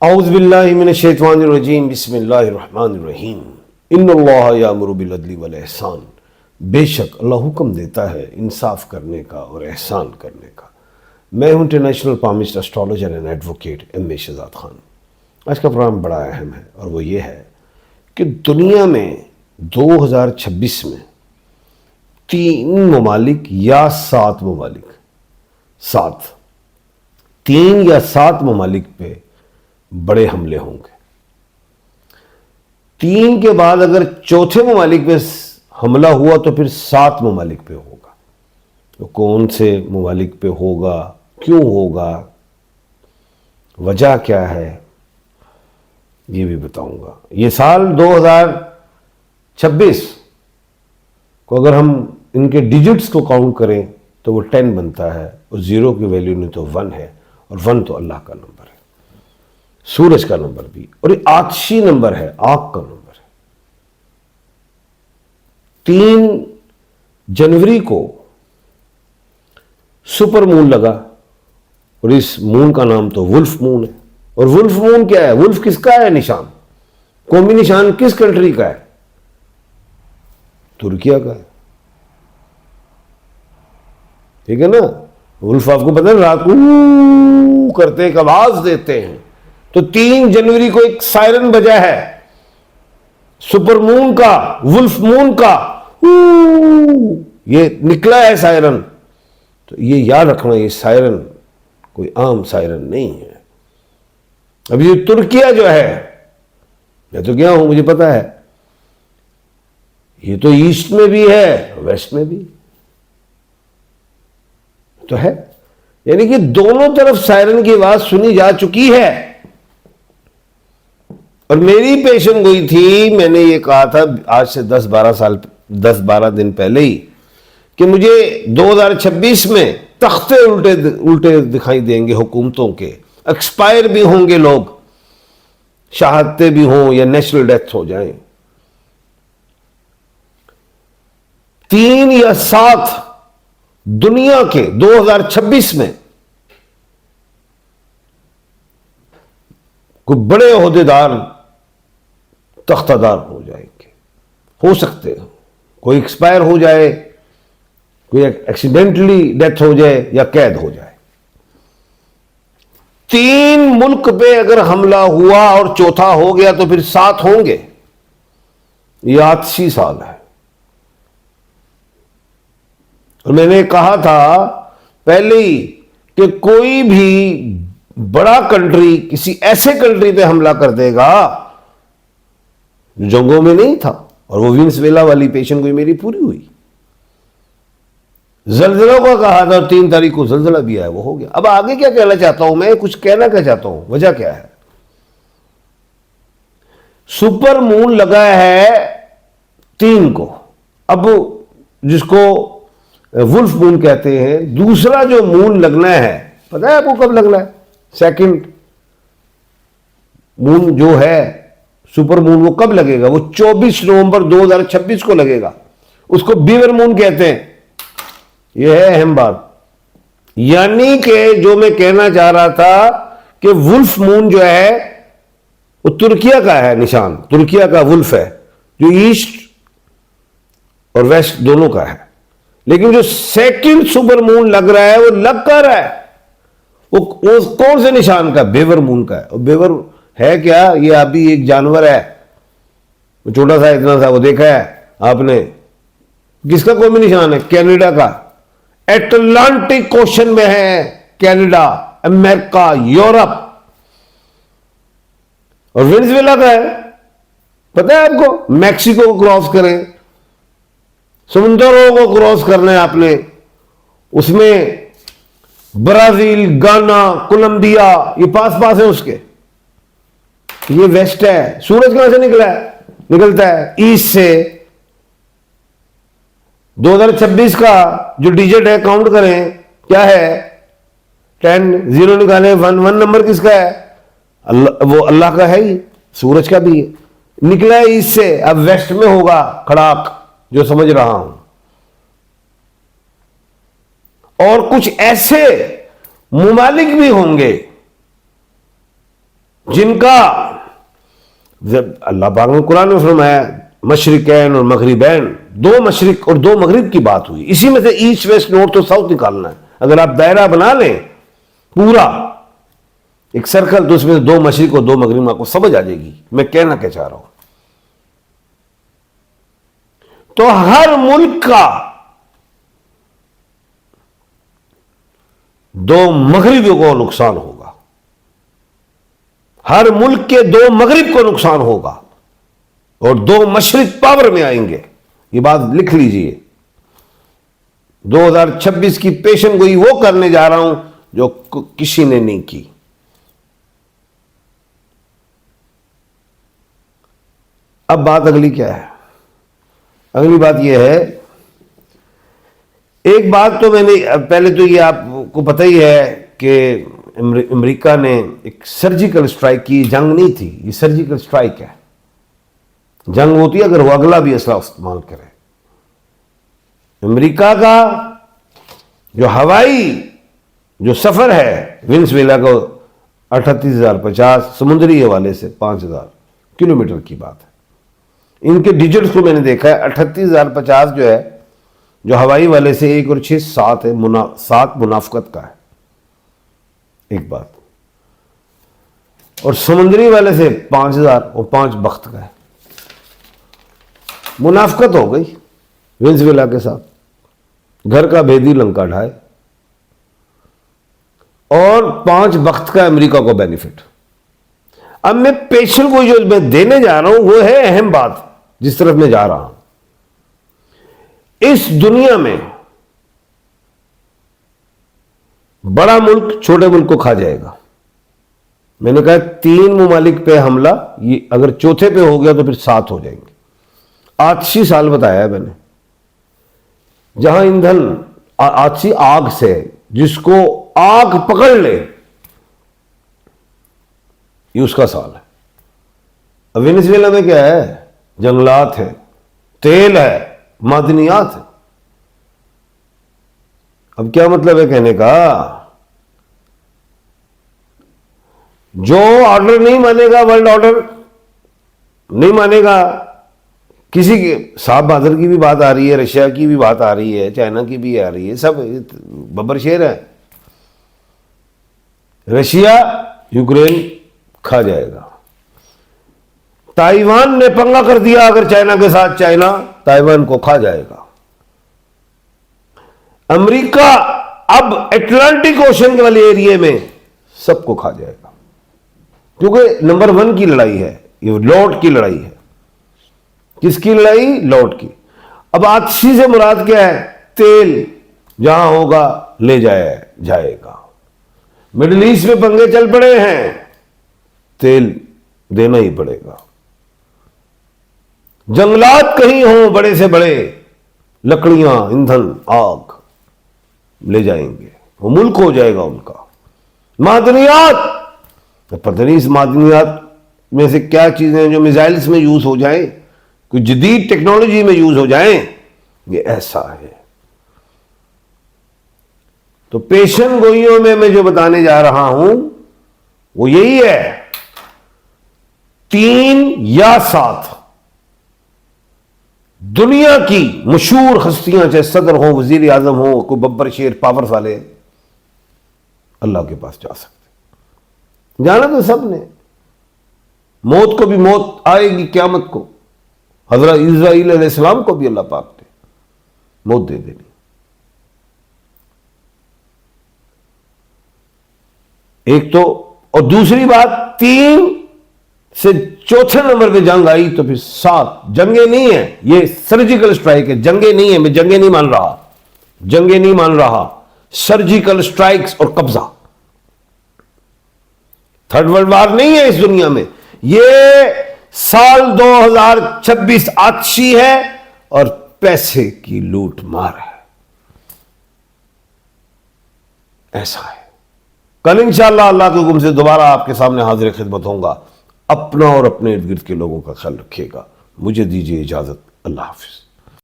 औज़ुबिल्लाहि मिनश्शैतानिर्रजीम बिस्मिल्लाहिर्रहमानिर्रहीम इन्नल्लाह यामुरु बिल अदली वल ihsan। बेशक अल्लाह हुक्म देता है इंसाफ करने का और एहसान करने का। मैं हूं international palmist astrologer and advocate MA. Shahzad Khan. आज का प्रोग्राम बड़ा अहम है और वो ये है कि दुनिया में 2026 में 3 ममालिक या 7 ममालिक 3 या 7 ममालिक पे बड़े हमले होंगे। 3 के बाद अगर चौथे ममालिक पे हमला हुआ तो फिर 7 ममालिक पे होगा। तो कौन से ममालिक पे होगा, क्यों होगा, वजह क्या है, ये भी बताऊंगा। ये साल 2026 को अगर हम इनके डिजिट्स को काउंट करें तो वो 10 बनता है और 0 की वैल्यू नहीं तो 1 है, और 1 तो अल्लाह का नंबर है, सूरज का नंबर भी, और ये आतशी नंबर है, आग का नंबर है। 3 जनवरी को सुपर मून लगा और इस मून का नाम तो वुल्फ मून है। और वुल्फ मून क्या है? वुल्फ किसका है निशान? कौमी निशान किस कंट्री का है? तुर्किया का है। ठीक है ना? वुल्फ आपको पता है रात को करते एक आवाज देते हैं। तो 3 जनवरी को एक सायरन बजा है सुपर मून का, वुल्फ मून का, ये निकला है सायरन। तो ये याद रखना, ये सायरन कोई आम सायरन नहीं है। अब ये तुर्किया जो है, मैं तो गया हूं, मुझे पता है, ये तो ईस्ट में भी है, वेस्ट में भी तो है। यानी कि दोनों तरफ सायरन की आवाज सुनी जा चुकी है। और मेरी पेशन गोई थी, मैंने ये कहा था आज से 10-12 दिन पहले ही कि मुझे 2026 में तख्ते उल्टे दिखाई देंगे हुकूमतों के, एक्सपायर भी होंगे लोग, शहादतें भी हों या नेचुरल डेथ हो जाएं। 3 या 7 दुनिया के 2026 में कोई बड़े ओहदेदार तख्तादार हो जाएंगे, हो सकते हैं कोई एक्सपायर हो जाए, कोई एक्सीडेंटली डेथ हो जाए या कैद हो जाए। 3 मुल्क पे अगर हमला हुआ और चौथा हो गया तो फिर 7 होंगे। यह आतशी साल है। और मैंने कहा था पहले ही कि कोई भी बड़ा कंट्री किसी ऐसे कंट्री पे हमला कर देगा जो जंगों में नहीं था। और वो वेनेजुएला वाली पेशन कोई मेरी पूरी हुई। जलजला का कहा था, 3 तारीख को जलजला भी आया, वो हो गया। अब आगे क्या कहना चाहता हूं मैं, कुछ कहना क्या चाहता हूं, वजह क्या है? सुपर मून लगा है 3 को, अब जिसको वुल्फ मून कहते हैं। दूसरा जो मून लगना है, पता है आपको कब लगना है? सेकंड मून जो है सुपर मून, वो कब लगेगा? वो 24 नवंबर 2026 को लगेगा। उसको बीवर मून कहते हैं। यह है अहम बात। यानी कि जो मैं कहना चाह रहा था कि वुल्फ मून जो है वो तुर्किया का है निशान, तुर्किया का वुल्फ है, जो ईस्ट और वेस्ट दोनों का है। लेकिन जो सेकंड सुपर मून लग रहा है वो लग कर रहा है, वो कौन से निशान का? बेवर मून का है। और बेवर है क्या? ये अभी एक जानवर है, वो छोटा सा, इतना सा, वो देखा है आपने? किसका कौमी निशान है? कनाडा का। एटलांटिक ओशन में है कनाडा, अमेरिका, यूरोप। और वेनेजुएला का है, पता है आपको? मैक्सिको को क्रॉस करें, समुद्रों को क्रॉस करना है आपने, उसमें ब्राजील, गाना, कोलंबिया, ये पास पास है उसके। ये वेस्ट है। सूरज कहां से निकला है? निकलता है ईस्ट से। 2026 का जो डिजिट है काउंट करें, क्या है? 10, 0 निकाले, 1 नंबर किसका है? अल्लाह, वो अल्लाह का है ही, सूरज का भी है। निकला है ईस्ट से, अब वेस्ट में होगा खड़ाक, जो समझ रहा हूं। और कुछ ऐसे ममालिक भी होंगे जिनका अल्लाह पाक ने कुरान में फरमाया मशरिकैन और मगरिबैन, दो मशरिक और दो मगरिब की बात हुई। इसी में से ईस्ट वेस्ट नॉर्थ तो साउथ निकालना है। अगर आप दायरा बना लें पूरा एक सर्कल, तो उसमें दो मशरिक और दो मगरिब आपको समझ आ जाएगी मैं कहना क्या चाह रहा हूं। तो हर मुल्क का दो मगरिबों को नुकसान होगा, हर मुल्क के दो मगरिब को नुकसान होगा और दो मशरिक पावर में आएंगे। ये बात लिख लीजिए। 2026 की पेशन गोई वो करने जा रहा हूं जो किसी ने नहीं की। अब बात अगली क्या है? अगली बात यह है, एक बात तो मैंने पहले तो ये आपको पता ही है कि अमेरिका ने एक सर्जिकल स्ट्राइक की। जंग नहीं थी, ये सर्जिकल स्ट्राइक है। जंग होती है अगर वो अगला भी असला इस्तेमाल करे। अमेरिका का जो हवाई जो सफर है वेनेजुएला को 38,050 समुद्री हवाले से 5,000 किलोमीटर की बात है। इनके डिजिट्स को मैंने देखा है, 38,050 जो है जो हवाई वाले से 1 और 6 7 है, 7 मुनाफकत का है एक बात, और समुद्री वाले से 5,000 और 5 बख्त का है। मुनाफकत हो गई वेनेजुएला के साथ, घर का भेदी लंका ढाए, और 5 बख्त का अमेरिका को बेनिफिट। अब मैं पेशेंट को जो मैं देने जा रहा हूं वो है अहम बात जिस तरफ मैं जा रहा हूं। इस दुनिया में बड़ा मुल्क छोटे मुल्क को खा जाएगा। मैंने कहा 3 ममालिक पे हमला, ये अगर चौथे पे हो गया तो फिर 7 हो जाएंगे। 80 साल बताया है मैंने, जहां ईंधन 80 आग से, जिसको आग पकड़ ले ये उसका साल है। अब वेनेजुएला में क्या है? जंगलात है, तेल है, मादनियात है। अब क्या मतलब है कहने का? जो ऑर्डर नहीं मानेगा, वर्ल्ड ऑर्डर नहीं मानेगा, किसी के साहब बहादुर की भी बात आ रही है, रशिया की भी बात आ रही है, चाइना की भी आ रही है, सब बब्बर शेर है। रशिया यूक्रेन खा जाएगा। ताइवान ने पंगा कर दिया अगर चाइना के साथ, चाइना ताइवान को खा जाएगा। अमेरिका अब अटलांटिक ओशन के वाले एरिया में सबको खा जाएगा, क्योंकि नंबर 1 की लड़ाई है, ये लॉर्ड की लड़ाई है। किसकी लड़ाई? लॉर्ड की। अब आतिशी से मुराद क्या है? तेल जहां होगा ले जाएगा। मिडिल ईस्ट में पंगे चल पड़े हैं, तेल देना ही पड़ेगा। जंगलात कहीं हो बड़े से बड़े, लकड़ियां, ईंधन, आग ले जाएंगे, वो मुल्क हो जाएगा उनका। मादनियात, पता नहीं इस मादनियात में से क्या चीजें जो मिसाइल्स में यूज हो जाए, कोई जदीद टेक्नोलॉजी में यूज हो जाए, ये ऐसा है। तो पेशन गोइयों में मैं जो बताने जा रहा हूं वो यही है, 3 या 7 दुनिया की मशहूर हस्तियां, चाहे सदर हो, वजीर आजम हो, कोई बब्बर शेर पावर वाले, अल्लाह के पास जा सकते। जाना तो सब ने, मौत को भी मौत आएगी क़यामत को। हज़रत इस्राईल अलैहिस्सलाम को भी अल्लाह पाक ने मौत दे देनी। एक तो, और दूसरी बात 3 से चौथे नंबर पे जंग आई तो फिर 7 जंगे नहीं है, ये सर्जिकल स्ट्राइक है, जंगे नहीं है। मैं जंगे नहीं मान रहा, जंगे नहीं मान रहा, सर्जिकल स्ट्राइक्स और कब्जा। थर्ड वर्ल्ड वार नहीं है इस दुनिया में। ये साल 2026 आतिशी है और पैसे की लूट मार है, ऐसा है। कल इंशाअल्लाह अल्लाह के हुक्म से दोबारा आपके सामने हाजिर खिदमत होऊंगा। अपना और अपने इर्द गिर्द के लोगों का ख्याल रखिएगा। मुझे दीजिए इजाजत। अल्लाह हाफिज।